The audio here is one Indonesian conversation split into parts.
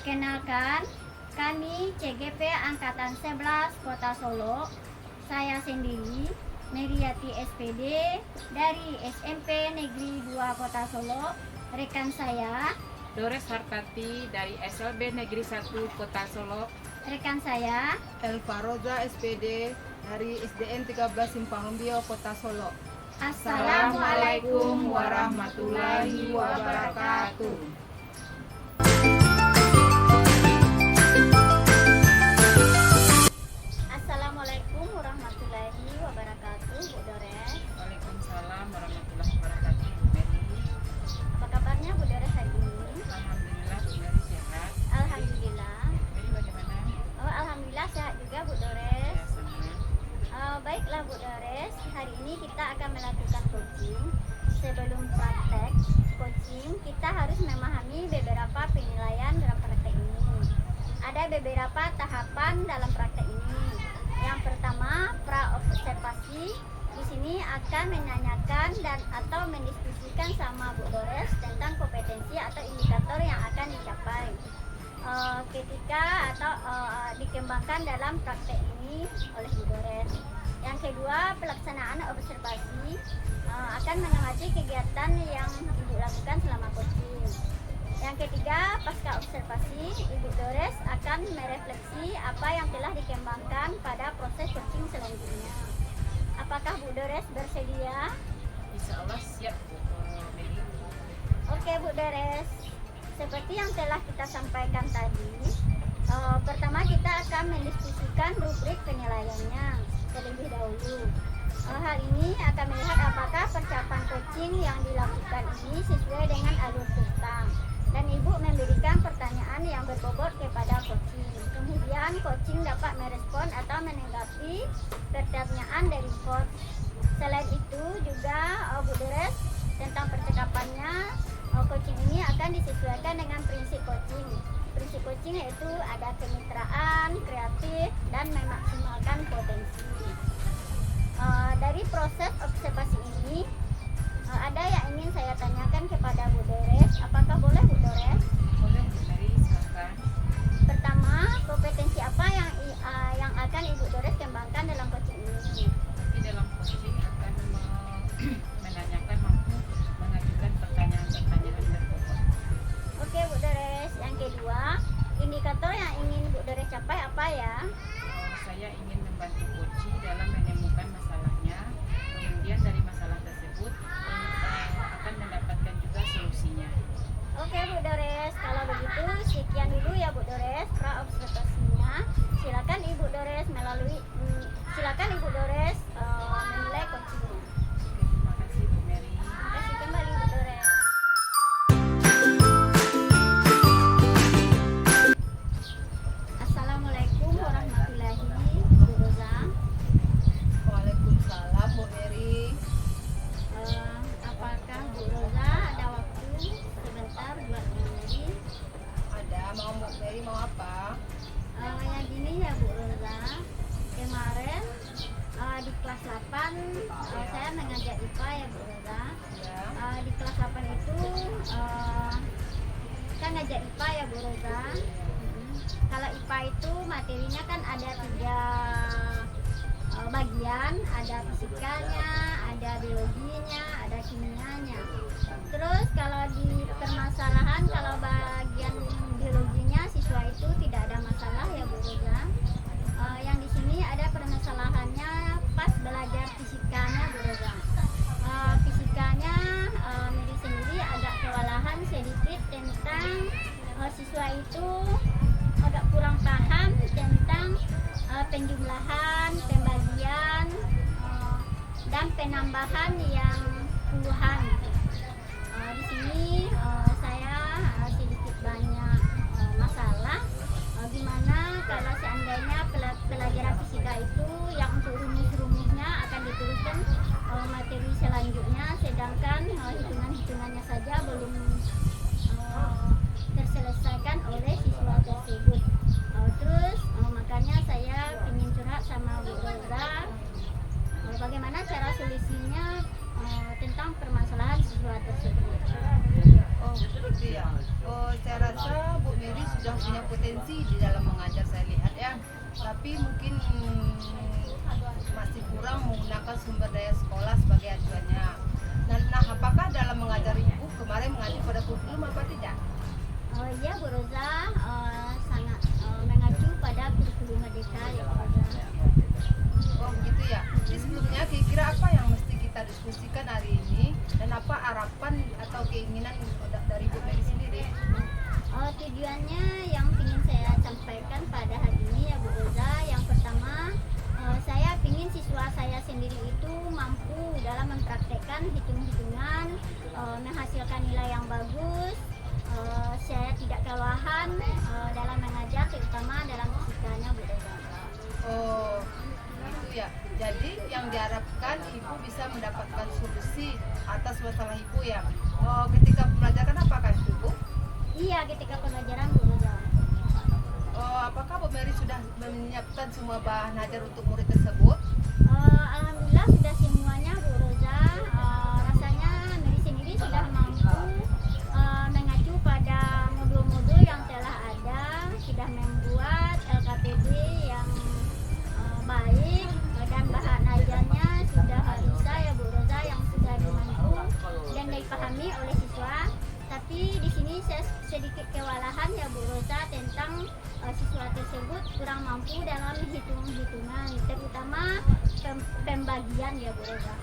Perkenalkan, kami CGP Angkatan 11 Kota Solo. Saya sendiri, Meriati SPD dari SMP Negeri 2 Kota Solo. Rekan saya, Dores Hartati dari SLB Negeri 1 Kota Solo. rekan saya, Elfaroza SPD dari SDN 13 Simpang Bio Kota Solo. Assalamualaikum warahmatullahi wabarakatuh. Assalamualaikum warahmatullahi wabarakatuh, Bu Dores. Waalaikumsalam warahmatullahi wabarakatuh, Bu Mary. Apa kabarnya Bu Dores hari ini? Alhamdulillah, Bu Mary sehat. Alhamdulillah. Mary bagaimana? Oh, alhamdulillah sehat juga Bu Dores. Ya, senang. Baiklah Bu Dores, hari ini kita akan melakukan coaching. Sebelum praktek coaching, kita harus memahami beberapa penilaian dalam praktek ini. Ada beberapa tahapan dalam praktek ini. Yang pertama, pra-observasi. Di sini akan menanyakan dan atau mendiskusikan sama Bu Dores tentang kompetensi atau indikator yang akan dicapai ketika atau dikembangkan dalam praktek ini oleh Bu Dores. Yang kedua, pelaksanaan observasi akan mengamati kegiatan yang Ibu lakukan selama coaching. Yang ketiga, pasca observasi, Ibu Dores akan merefleksi apa yang telah dikembangkan pada proses coaching selanjutnya. Apakah Bu Dores bersedia? Insya Allah siap, Bu Mary. Oke Bu Dores, seperti yang telah kita sampaikan tadi, pertama kita akan mendiskusikan rubrik penilaiannya terlebih dahulu. Hal ini akan melihat apakah persiapan coaching yang dilakukan ini sesuai dengan alur cerita, dan Ibu memberikan pertanyaan yang berbobot kepada coaching. Kemudian coaching dapat merespon atau menanggapi pertanyaan dari coach. Selain itu juga Bu Dores, tentang percakapannya, coaching ini akan disesuaikan dengan prinsip coaching. Prinsip coaching yaitu ada kemitraan, kreatif, dan memaksimalkan potensi. Dari proses observasi ini, ada yang ingin saya tanyakan kepada Bu Dores. Apakah boleh Bu Dores? Boleh, Bu Mary, silakan. Pertama, kompetensi apa yang akan Ibu Dores kembangkan dalam coaching ini? Di dalam coaching akan menanyakan mampu mengajukan pertanyaan-pertanyaan berbobot. Oke Bu Dores. Yang kedua, indikator yang ingin Bu Dores capai apa ya? Saya ingin membantu coach dalam menemukan masalahnya, kemudian dari masalah tersebut akan mendapatkan juga solusinya. Oke Bu Dores, kalau begitu sekian dulu ya Bu Dores pra observasinya. Silakan Ibu Dores menilai coachingnya. Terima kasih, Bu Mary. Terima kasih kembali Bu Dores. Assalamualaikum warahmatullahi wabarakatuh. Waalaikumsalam, Bu Mary. Apakah Bu Roza ada waktu sebentar buat Bu Mary? Ada, mau Bu Mary mau apa? Yang gini ya Bu Roza, kemarin di kelas 8 saya mengajar IPA ya Bu Roza. Ya. Di kelas 8 itu kita ngajar IPA ya Bu Roza. Kalau IPA itu materinya kan ada 3 bagian, ada fisikanya, ada biologinya, ada kimianya. Terus kalau di permasalahan, kalau bagian biologinya siswa itu tidak ada masalah ya Bu Roza. Yang di sini ada permasalahannya pas belajar fisikanya Bu Roza. Fisikanya Mary sendiri agak kewalahan sedikit tentang siswa itu agak kurang paham tentang penjumlahan, pembagian, dan penambahan yang puluhan. Di sini saya sedikit banyak masalah. Gimana kalau seandainya pelajaran fisika itu yang untuk rumus-rumusnya akan dituliskan materi selanjutnya, sedangkan hitungan-hitungannya saja belum terselesaikan oleh siswa tersebut. Terus makanya saya ingin curhat sama Bu Roza, bagaimana cara solusinya tentang permasalahan siswa tersebut. tapi mungkin masih kurang menggunakan sumber daya sekolah sebagai acuannya. Nah, apakah dalam mengajar Ibu kemarin mengacu pada kurikulum apa tidak? Oh iya Bu Roza, sangat mengacu pada kurikulum Merdeka ya Bu Roza. Oh begitu ya. Jadi sebelumnya kira-kira apa yang mesti kita diskusikan hari ini dan apa harapan atau keinginan dari Bu Mary sendiri? Tujuannya yang ingin saya sampaikan pada hari ini ya Bu Roza, yang pertama saya ingin siswa saya sendiri itu mampu dalam mempraktekkan hitung-hitungan, menghasilkan nilai yang bagus. Saya tidak kelelahan dalam mengajar, terutama dalam fisikanya Bu Roza. Oh gitu ya. Jadi yang diharapkan Ibu bisa mendapatkan solusi atas masalah Ibu ya. Oh, ketika pembelajaran apakah itu Bu? Iya, ketika pembelajaran Bu Roza. Oh, apakah Bu Mary sudah menyiapkan semua bahan ajar untuk murid tersebut? Alhamdulillah sudah semuanya Bu Roza. Rasanya Mary sendiri sudah mampu mengacu pada modul-modul yang telah ada, sudah membuat LKPD yang baik, dan bahan ajarnya sudah bisa ya Bu Roza, yang sudah dimampu dan dipahami oleh siswa. Tapi di sini saya sedikit kewalahan ya Bu Roza tentang siswa tersebut kurang mampu dalam hitung-hitungan, terutama pembagian ya Bu Roza.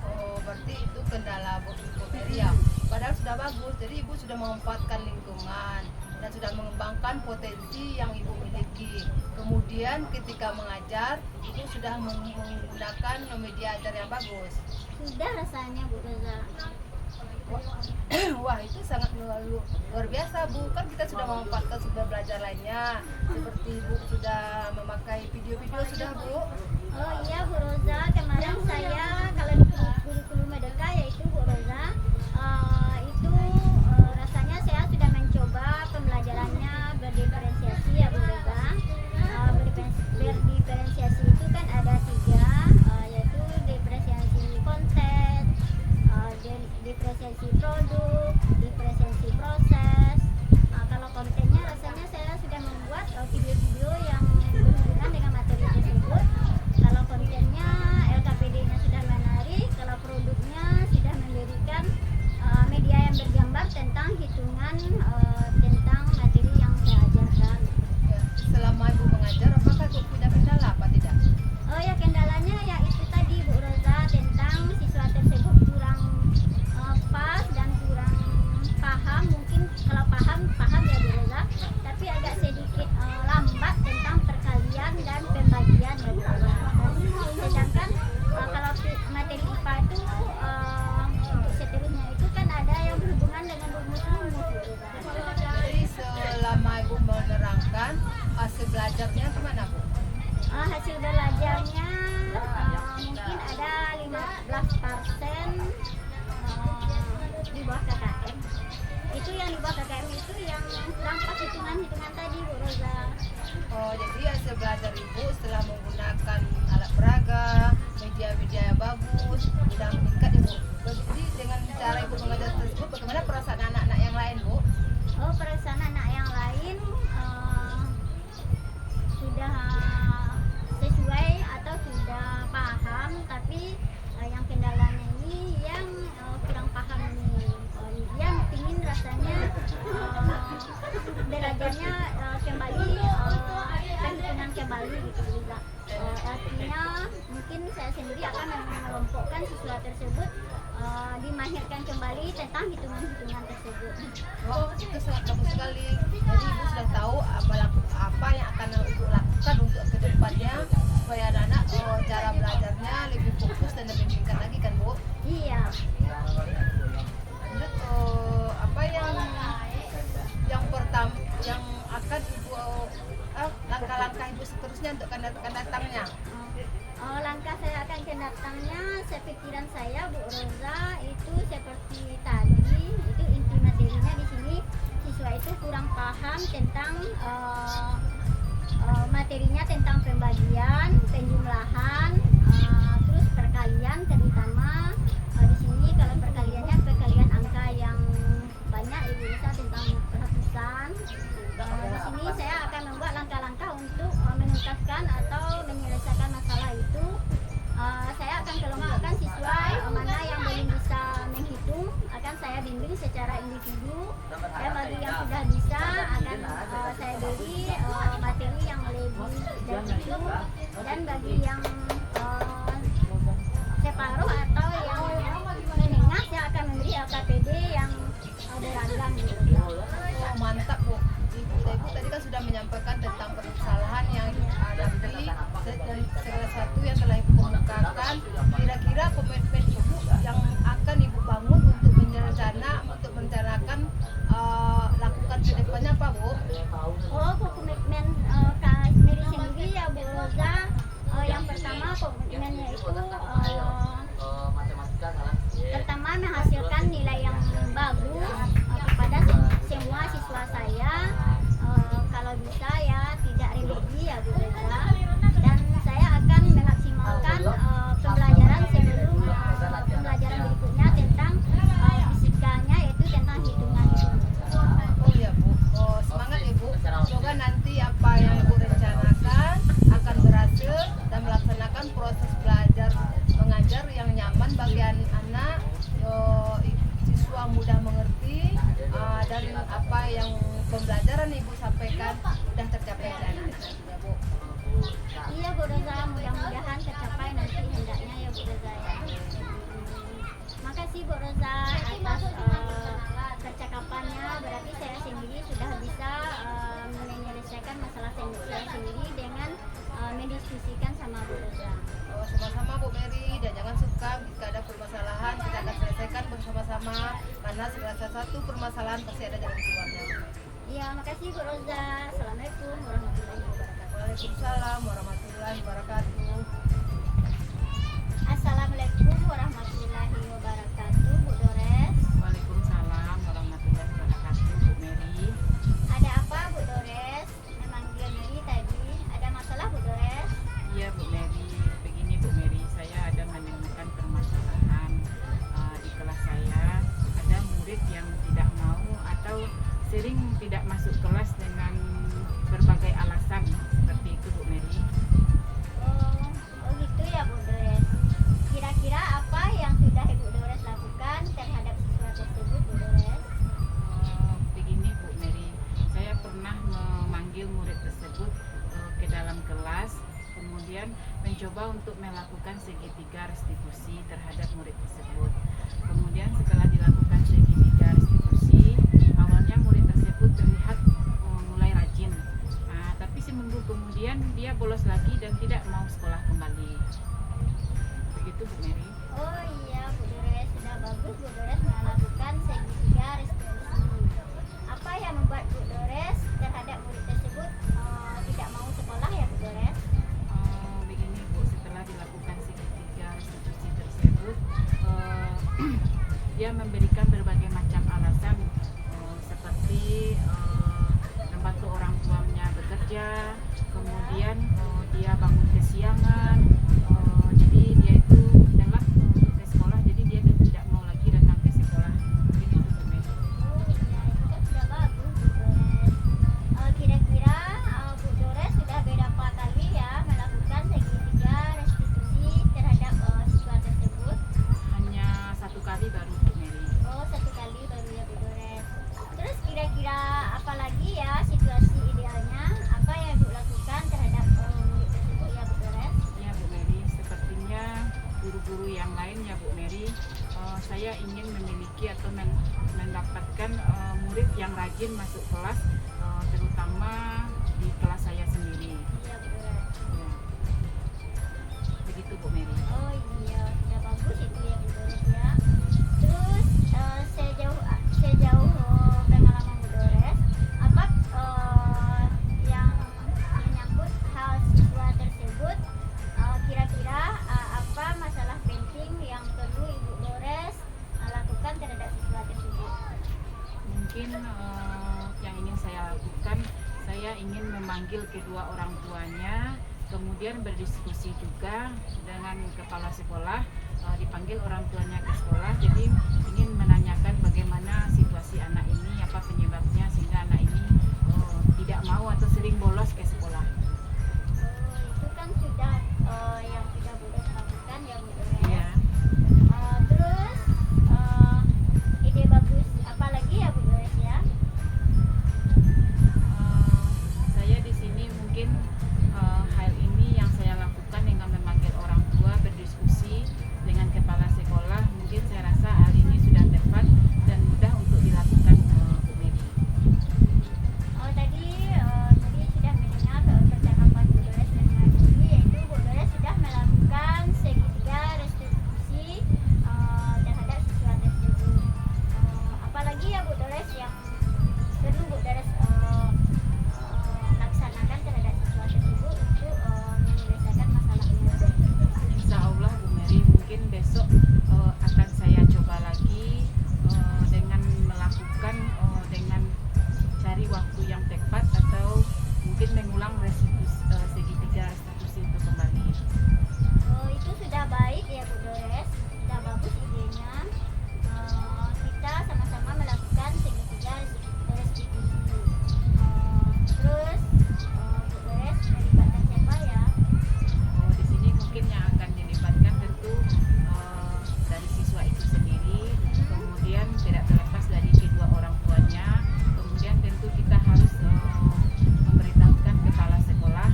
Oh, berarti itu kendala Bu Mary ya. Padahal sudah bagus. Jadi Ibu sudah memanfaatkan lingkungan dan sudah mengembangkan potensi yang Ibu miliki. Kemudian ketika mengajar, Ibu sudah menggunakan media ajar yang bagus. Sudah rasanya Bu Roza. Wah, itu sangat luar biasa Bu. Kan kita sudah memanfaatkan sumber belajar lainnya. Seperti Ibu sudah memakai video-video sudah Bu. Oh iya Bu Roza, kemarin saya kalau di kurikulum Merdeka yaitu Bu Roza, itu rasanya saya sudah mencoba pembelajarannya berdiferensiasi ya Bu Roza. Berdiferensiasi itu kan ada 3, yaitu diferensiasi konten, diferensiasi produk, diferensiasi proses. Kalau kontennya rasanya saya sudah membuat video-video yang berhubungan dengan materi tersebut. Kalau kontennya LKPD-nya sudah menarik, kalau produknya sudah memberikan media yang bergambar tentang hitungan tentang materi yang saya ajarkan. Ya, selama Ibu mengajar, apakah Ibu punya kendala apa tidak? Oh ya, kendalanya ya itu tadi Bu Roza, tentang siswa tersebut kurang pas dan kurang paham. Mungkin kalau paham ya Bu Roza, tapi agak sedikit lambat tentang perkalian dan pembagian ya Bu Roza. Sedangkan kalau materi IPA itu untuk seterusnya itu kan ada yang berhubungan dengan rumus-rumus Bu Roza. Jadi selama Ibu menerangkan, hasil belajarnya gimana Bu? Hasil belajarnya mungkin ada 15% di bawah KKM. Itu yang di bawah KKM itu yang kurang pas hitungan-hitungan tadi Bu Roza. Oh, jadi hasil belajar Ibu setelah menggunakan alat peraga, media-media yang bagus, sudah meningkat Ibu. Jadi dengan cara Ibu mengajar tersebut, bagaimana perasaan anak-anak yang lain Bu? Oh, perasaan anak yang lain sudah sesuai atau sudah paham, tapi yang kendalanya ini yang kurang paham ini. Dia ingin rasanya belajarnya kembali, perhitungan kembali gitu juga. Artinya mungkin saya sendiri akan mengelompokkan siswa tersebut, dimahirkan kembali tentang hitungan-hitungan tersebut. Oh, itu sangat bagus sekali. Jadi Ibu sudah tahu apa yang akan Ibu lakukan untuk kedepannya supaya anak-anak cara belajarnya lebih fokus dan lebih meningkat lagi kan Bu? Iya. Lanjut, apa yang pertama yang akan Ibu langkah-langkah Ibu seterusnya untuk akan datangnya? Langkah saya akan datangnya, sepikiran saya Bu Roza itu seperti tadi, itu inti materinya di sini siswa itu kurang paham tentang materinya tentang pembagian, penjumlahan, terus perkalian, terutama di sini kalau perkaliannya perkalian angka yang banyak Ibu bisa tentang ratusan. Di sini saya akan membuat langkah-langkah untuk menuntaskan individu, dan bagi yang sudah bisa akan saya beri materi yang lebih dari itu, dan bagi yang separuh atau yang menengah saya akan memberi LKPD yang beragam gitu. Oh, mantap Bu. Ibu tadi kan sudah menyampaikan tentang permasalahan yang dihadapi dan segala sesuatu yang telah Ibu kemukakan. Kira-kira komitmen Ibu yang akan Ibu bangun untuk merencanakan lakukan ke depannya apa Bu? Oh, komitmen Kak Mary sendiri ya Bu Roza, yang pertama komitmennya itu pertama menghasilkan nilai yang bagus kepada semua siswa saya. Kalau bisa ya tidak religi ya Bu Roza, dan saya akan memaksimalkan pembelajaran sebelum pembelajaran berikutnya tentang fisikanya, yaitu tentang hitungan itu. Oh ya Bu, semangat Ibu. Semoga nanti apa yang Ibu rencanakan akan berhasil dan melaksanakan proses belajar mengajar yang nyaman bagi anak, siswa mudah mengerti, dan apa yang pembelajaran Ibu sampaikan sudah tercapai oleh anak-anak ya Bu. Iya Bu Roza, mudah-mudahan tercapai nanti hendaknya ya Bu Roza ya. Makasih Bu Roza atas percakapannya. Berarti saya sendiri sudah bisa menyelesaikan masalah saya sendiri dengan mendiskusikan sama Bu Roza. Oh, sama-sama Bu Mary, dan jangan suka jika ada permasalahan kita akan selesaikan bersama-sama, karena segala sesuatu permasalahan pasti ada jalan keluarnya. Iya, makasih Bu Roza. Assalamualaikum warahmatullahi wabarakatuh. Waalaikumsalam warahmatullahi wabarakatuh. Assalamualaikum warahmatullahi wabarakatuh, Bu Dores. Waalaikumsalam warahmatullahi wabarakatuh, Bu Mary. Ada apa Bu Dores? Memanggil Mary tadi. Ada masalah Bu Dores? Iya Bu Mary, begini Bu Mary, saya ada menemukan permasalahan di kelas saya. Ada murid yang tidak mau atau sering tidak masuk kelas dengan berbagai alasan seperti itu Bu Mary. Oh gitu ya Bu Dores. Kira-kira apa yang sudah Ibu Dores lakukan terhadap siswa tersebut Bu Dores? Begini Bu Mary, saya pernah memanggil murid tersebut ke dalam kelas, kemudian mencoba untuk melakukan segitiga restitusi terhadap murid tersebut. Kemudian setelah dilakukan segitiga restitusi, awalnya murid tersebut terlihat mulai rajin, tapi seminggu kemudian dia bolos lagi dan tidak mau sekolah kembali. Begitu Bu Mary. Oh iya Bu Dores, sudah bagus Bu Dores melakukan segitiga restitusi. Apa yang membuat Bu Dores terhadap murid tersebut tidak mau sekolah ya Bu Dores? Begini Bu, setelah dilakukan segitiga restitusi tersebut, dia memberikan berbagai macam alasan, seperti membantu orang tuanya bekerja, kemudian dia bangun kesiangan, jadi dia itu telat untuk ke sekolah, jadi dia tidak mau lagi datang ke sekolah. Begitu Bu Mary. Oh iya, itu kan sudah bagus Bu Dores. Kira-kira Bu Dores sudah berapa kali ya melakukan segitiga restitusi terhadap siswa tersebut? Hanya satu kali baru Bu Mary. Oh, satu kali baru ya Bu Dores. Terus kira-kira apa lagi ya situasi idealnya? Apa yang Bu lakukan terhadap murid tersebut ya Bu Dores? Ya Bu Mary, sepertinya guru-guru yang lain ya Bu Mary, saya ingin memiliki atau mendapatkan murid yang rajin masuk kelas, terutama di kelas saya sendiri. Iya Bu Dores. Ya. Begitu Bu Mary. Oh iya, sudah bagus itu ya Bu Dores ya. Terus sejauh pengalaman Bu Dores, apa yang menyangkut hal siswa tersebut, kira-kira apa masalah penting yang perlu Ibu Dores lakukan terhadap siswa tersebut? Mungkin yang ingin saya lakukan, saya ingin memanggil kedua orang tuanya, kemudian berdiskusi juga dengan kepala sekolah, dipanggil orang tuanya ke sekolah, jadi ingin menanyakan bagaimana situasi anak ini, apa penyebabnya sehingga anak ini tidak mau atau sering bolos ke sekolah. Oh, itu kan sudah yang sudah Bu Dores lakukan ya Bu Dores. Iya. Terus ide bagus apa lagi ya Bu mungkin hal ini yang saya lakukan dengan memanggil orang tua berdiskusi dengan kepala sekolah, mungkin saya rasa hal ini sudah tepat dan mudah untuk dilakukan, Bu Mary. Oh, tadi sudah mendengar percakapan Bu Dores dengan Ibu, yaitu Bu Dores sudah melakukan segitiga restitusi terhadap siswa tersebut. Apalagi ya Bu Dores yang perlu Bu Dores laksanakan terhadap siswa tersebut untuk menyelesaikan masalahnya. Insya Allah Bu Mary, mungkin besok akan saya coba lagi dengan melakukan dengan cari waktu yang tepat atau mungkin mengulang segitiga restitusi untuk kembali. Oh, itu sudah baik ya Bu Dores, sudah bagus idenya. Kita sama-sama melakukan segitiga restitusi. Terus Bu Dores melibatkan siapa ya? Di sini mungkin yang akan dilibatkan tentu dari siswa itu sendiri, kemudian tidak terlepas dari kedua orang tuanya, kemudian tentu kita harus memberitahukan kepala sekolah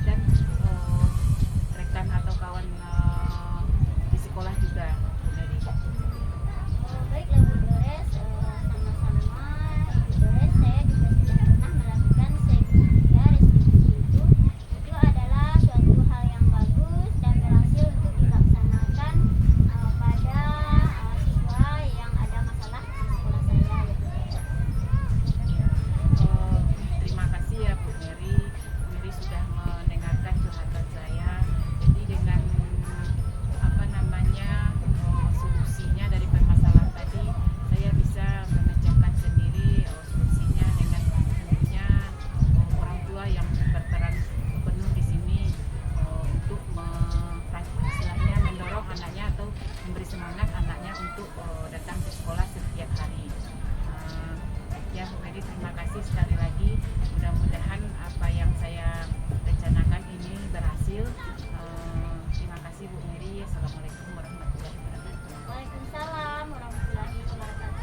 dan rekan atau kawan di sekolah juga. Dari Oh, baiklah Bu Dores, sama-sama Bu Dores, saya juga sudah pernah melakukan segitiga restitusi itu. Itu adalah suatu hal yang bagus dan berhasil untuk dilaksanakan pada siswa yang ada masalah di sekolah saya ya Bu Dores. terima kasih ya Bu Mary. Bu Mary sudah mendengarkan curhatan saya. Jadi dengan solusinya dari permasalahan tadi, saya bisa memecahkan sendiri solusinya dengan tentunya orang tua yang berperan penuh di sini untuk istilahnya mendorong anaknya atau memberi semangat anaknya untuk datang ke sekolah setiap hari. Ya Bu Mary, terima kasih sekali lagi. Mudah-mudahan apa yang saya rencanakan ini berhasil. Terima kasih Bu Mary. Assalamualaikum warahmatullahi wabarakatuh. Waalaikumsalam warahmatullahi wabarakatuh.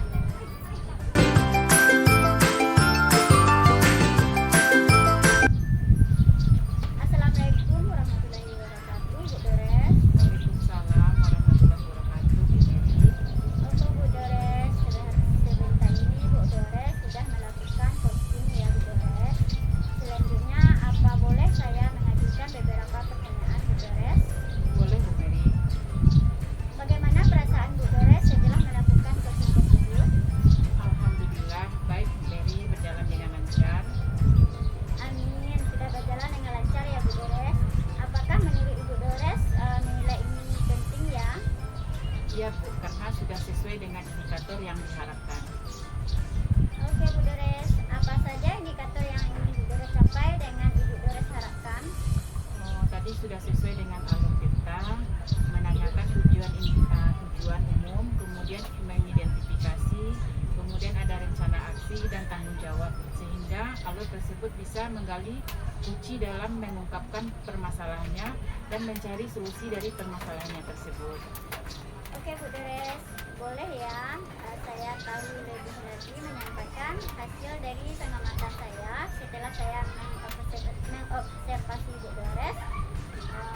Assalamualaikum warahmatullahi wabarakatuh, Bu Dores. Waalaikumsalam warahmatullahi wabarakatuh, Bu Mary. Untuk Bu Dores, sebentar ini Bu Dores sudah melakukan coaching ya Bu Dores. Selanjutnya, apa boleh saya mengajukan beberapa pertanyaan Bu Dores? Boleh Bu Mary. Bagaimana perasaan Bu Dores setelah melakukan coaching tersebut? Alhamdulillah baik Bu Mary, berjalan dengan lancar. Amin, sudah berjalan dengan lancar ya Bu Dores. Apakah menurut Ibu Dores nilai ini penting ya? Iya Bu, karena sudah sesuai dengan indikator yang diharapkan. Oke Bu Dores, apa saja indikator yang ingin Bu Dores capai dengan Ibu Dores harapkan? Tadi sudah sesuai dengan alur kita, menanyakan tujuan umum, kemudian mengidentifikasi, kemudian ada rencana aksi dan tanggung jawab, sehingga alur tersebut bisa menggali kunci dalam mengungkapkan permasalahannya dan mencari solusi dari permasalahannya tersebut. Oke Bu Dores, boleh ya saya tahu lebih lagi menyampaikan hasil dari pengamatan saya setelah saya mengobservasi Bu Dores.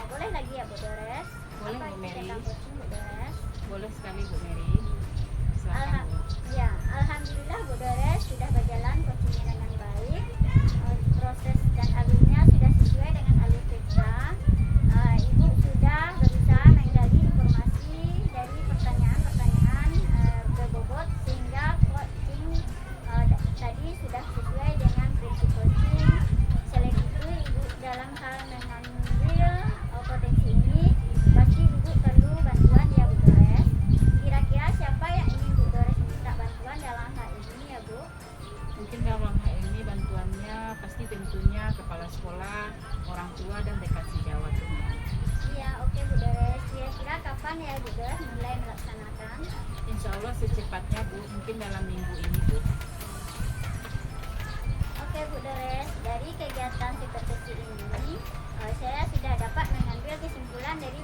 Boleh lagi ya Bu Dores? Boleh, Apa Bu Mary. tentang coaching Bu Dores? Boleh sekali Bu Mary. Silakan Bu. Ya, alhamdulillah Bu Dores sudah berjalan coachingnya dengan baik. Proses dan alurnya sudah sesuai dengan alur kita. Ibu sudah berusaha menggali informasi dari pertanyaan-pertanyaan berbobot sehingga coaching tadi sudah sesuai dengan prinsip coaching. Selain itu, Ibu dalam hal mengambil potensi ini pasti Ibu perlu bantuan ya Bu Dores. Kira-kira siapa yang ingin Bu Dores minta bantuan dalam hal ini ya Bu? Mungkin dalam hal ini bantuannya pasti tentunya kepala sekolah, orang tua dan rekan sejawat Bu Mary. Iya, oke Bu Dores. Kira-kira kapan ya Bu Dores mulai melaksanakan? Insya Allah secepatnya Bu, mungkin dalam minggu ini Bu. Oke Bu Dores, dari kegiatan seperti ini saya sudah dapat mengambil kesimpulan dari